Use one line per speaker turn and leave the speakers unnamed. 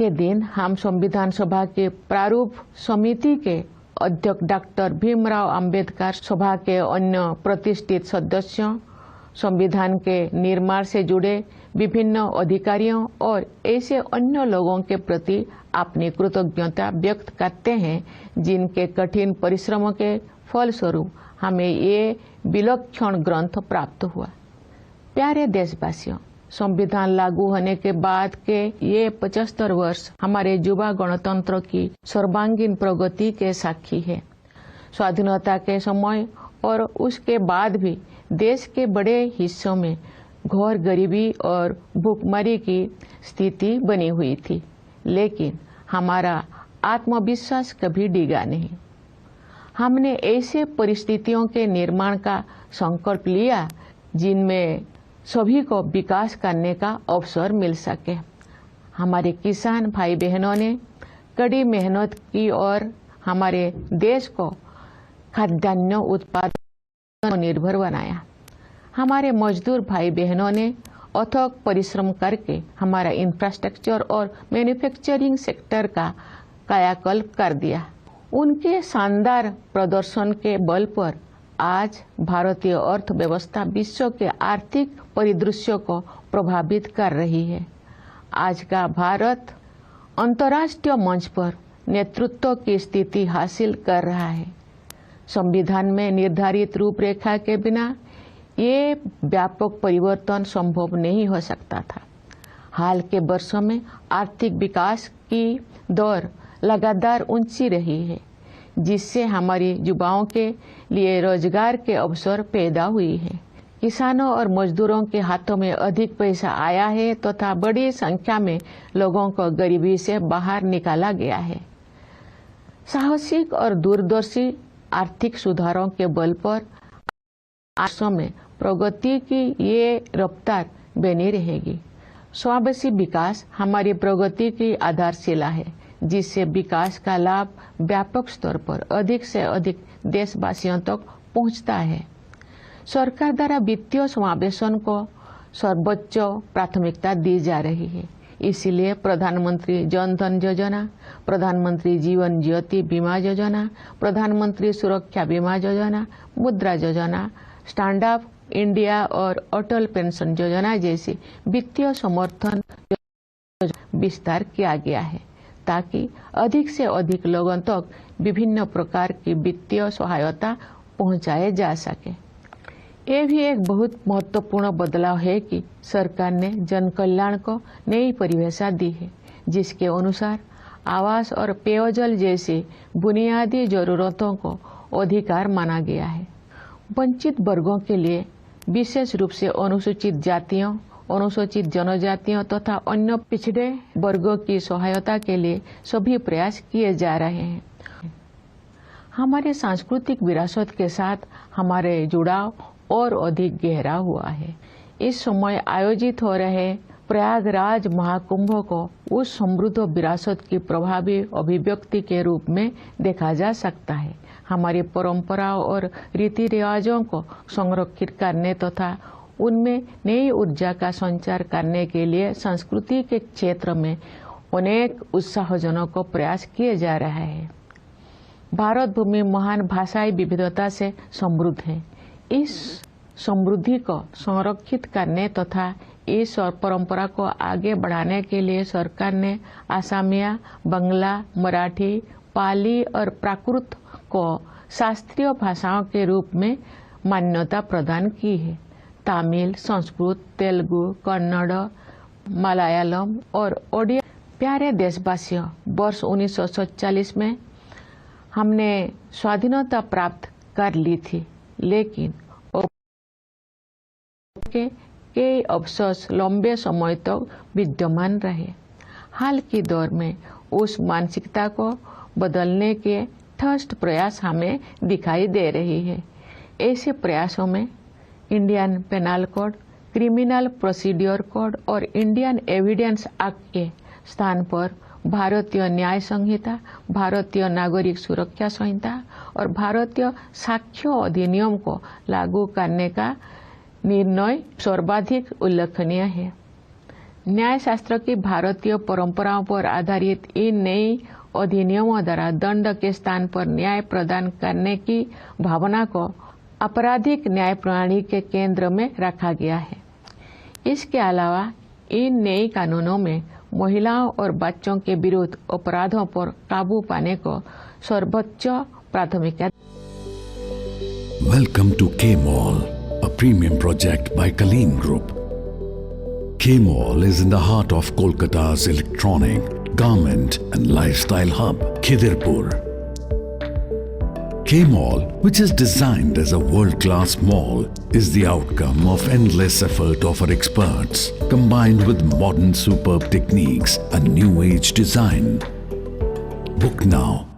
के दिन हम संविधान सभा के प्रारूप समिति के अध्यक्ष डॉक्टर भीमराव अंबेडकर, सभा के अन्य प्रतिष्ठित सदस्यों, संविधान के निर्माण से जुड़े विभिन्न अधिकारियों और ऐसे अन्य लोगों के प्रति अपनी कृतज्ञता व्यक्त करते हैं जिनके कठिन परिश्रमों के फलस्वरूप हमें ये विलक्षण ग्रंथ प्राप्त हुआ। प्यारे देशवासियों, संविधान लागू होने के बाद के ये 75 वर्ष हमारे युवा गणतंत्र की सर्वांगीण प्रगति के साक्षी है। स्वाधीनता के समय और उसके बाद भी देश के बड़े हिस्सों में घोर गरीबी और भूखमरी की स्थिति बनी हुई थी, लेकिन हमारा आत्मविश्वास कभी डिगा नहीं। हमने ऐसे परिस्थितियों के निर्माण का संकल्प लिया जिनमें सभी को विकास करने का अवसर मिल सके। हमारे किसान भाई बहनों ने कड़ी मेहनत की और हमारे देश को खाद्यान्न उत्पादन निर्भर बनाया। हमारे मजदूर भाई बहनों ने अथक परिश्रम करके हमारा इंफ्रास्ट्रक्चर और मैन्युफैक्चरिंग सेक्टर का कायाकल्प कर दिया। उनके शानदार प्रदर्शन के बल पर आज भारतीय अर्थव्यवस्था विश्व के आर्थिक परिदृश्य को प्रभावित कर रही है। आज का भारत अंतर्राष्ट्रीय मंच पर नेतृत्व की स्थिति हासिल कर रहा है। संविधान में निर्धारित रूपरेखा के बिना ये व्यापक परिवर्तन संभव नहीं हो सकता था। हाल के वर्षों में आर्थिक विकास की दर लगातार ऊंची रही है, जिससे हमारी युवाओं के लिए रोजगार के अवसर पैदा हुई है। किसानों और मजदूरों के हाथों में अधिक पैसा आया है तथा बड़ी संख्या में लोगों को गरीबी से बाहर निकाला गया है। साहसिक और दूरदर्शी आर्थिक सुधारों के बल पर आसों में प्रगति की ये रफ्तार बनी रहेगी। समावेशी विकास हमारी प्रगति की आधारशिला है, जिससे विकास का लाभ व्यापक स्तर पर अधिक से अधिक देशवासियों तक पहुंचता है। सरकार द्वारा वित्तीय समावेशन को सर्वोच्च प्राथमिकता दी जा रही है। इसलिए प्रधानमंत्री जन धन योजना, प्रधानमंत्री जीवन ज्योति बीमा योजना, प्रधानमंत्री सुरक्षा बीमा योजना, मुद्रा योजना, स्टैंड अप इंडिया और अटल पेंशन योजना जैसी वित्तीय समर्थन विस्तार किया गया है, ताकि अधिक से अधिक लोगों तक विभिन्न प्रकार की वित्तीय सहायता पहुंचाए जा सके। ये भी एक बहुत महत्वपूर्ण बदलाव है कि सरकार ने जन कल्याण को नई परिभाषा दी है, जिसके अनुसार आवास और पेयजल जैसी बुनियादी जरूरतों को अधिकार माना गया है। वंचित वर्गों के लिए, विशेष रूप से अनुसूचित जातियों, अनुसूचित जनजातियों तथा अन्य पिछड़े वर्गों की सहायता के लिए सभी प्रयास किए जा रहे हैं। हमारे सांस्कृतिक विरासत के साथ हमारे जुड़ाव और अधिक गहरा हुआ है। इस समय आयोजित हो रहे प्रयागराज महाकुंभ को उस समृद्ध विरासत की प्रभावी अभिव्यक्ति के रूप में देखा जा सकता है। हमारी परंपराओं और रीति रिवाजों को संरक्षित करने तथा उनमें नई ऊर्जा का संचार करने के लिए संस्कृति के क्षेत्र में अनेक उत्साहजनक प्रयास किए जा रहे हैं। भारत भूमि महान भाषाई विविधता से समृद्ध है। इस समृद्धि को संरक्षित करने तथा इस और परंपरा को आगे बढ़ाने के लिए सरकार ने असमिया, बंगला, मराठी, पाली और प्राकृत को शास्त्रीय भाषाओं के रूप में मान्यता प्रदान की है। तमिल, संस्कृत, तेलुगु, कन्नड़, मलयालम और ओडिया। प्यारे देशवासियों, वर्ष 1947 में हमने स्वाधीनता प्राप्त कर ली थी, लेकिन कई अफसोस लंबे समय तक विद्यमान रहे। हाल के दौर में उस मानसिकता को बदलने के ठोस प्रयास हमें दिखाई दे रही है। ऐसे प्रयासों में Indian Penal Code, criminal procedure code और इंडियन एविडेंस एक्ट के स्थान पर भारतीय न्याय संहिता, भारतीय नागरिक सुरक्षा संहिता और भारतीय साक्ष्य अधिनियम को लागू करने का निर्णय सर्वाधिक उल्लेखनीय है। न्यायशास्त्र की भारतीय परंपराओं पर आधारित इन नई अधिनियमों द्वारा दंड के स्थान पर न्याय प्रदान करने की भावना को आपराधिक न्याय प्रणाली के केंद्र में रखा गया है। इसके अलावा इन नए कानूनों में महिलाओं और बच्चों के विरुद्ध अपराधों पर काबू पाने को सर्वोच्च प्राथमिकता।
Welcome to K-Mall, a premium project by Kaleen Group. K-Mall is in the heart of Kolkata's electronic, garment and lifestyle hub, Khidirpur. K-Mall, which is designed as a world-class mall, is the outcome of endless effort of our experts, combined with modern superb techniques and new age design. Book now